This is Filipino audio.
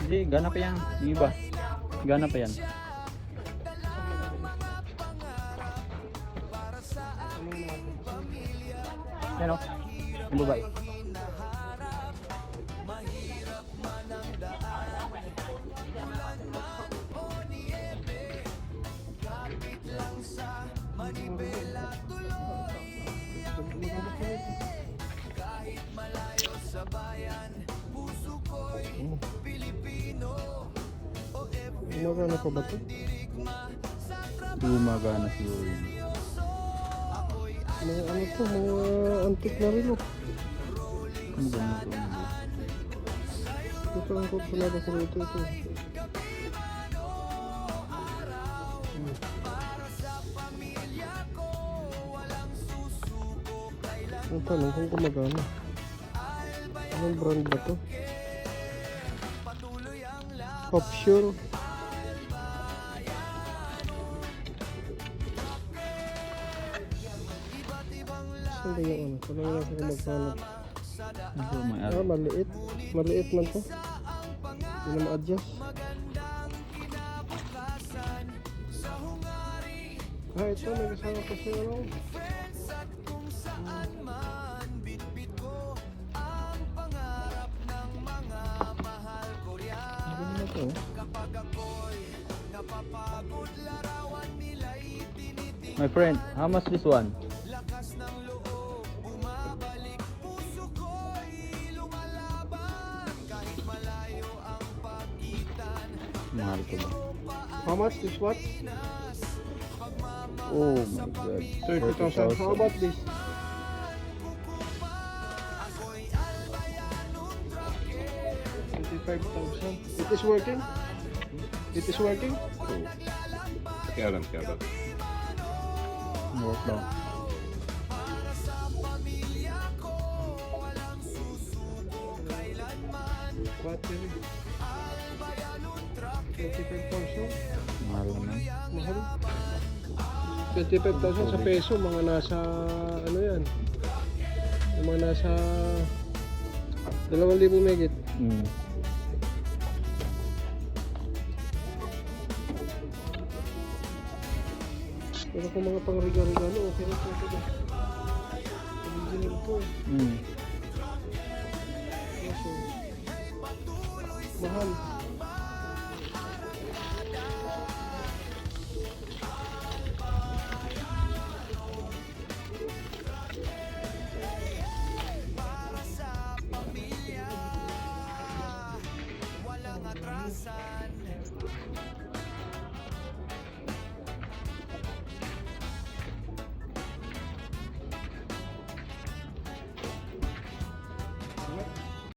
Hindi, gana pa yan. Yung iba. Gana pa yan. Yan o. Yung babae. Gumagana pa ba ito? Gumagana siguro yun. Mga ano to, mga antik na rin oh. Ano ba mo ito? Ito ang kursunada ko rito ito. Ang tanong kung gumagana. Anong brand ba to? Opsure. Saan ba yung ano? Saan lang ako maghanap? Ito, may Ah, maliit. Maliit man to. Hindi na ma-adjust. Ah, ito. May kasama pa siya ano. Ano na to? My friend, how much this one? Mahal ko ba? How much this watch? Oh my god. 30,000. How about this? $25,000. It is working? It is working? Kaya lang. Work daw. Battery. 25,000. Mahal naman. Mahal. 25,000 sa peso, mga nasa ano yan? Yung mga nasa 2,000 megit. Mm. Pero kung mga pang-regalo, okay na po ito. Original po. Mm. Kaso, mahal. Walang atrasan.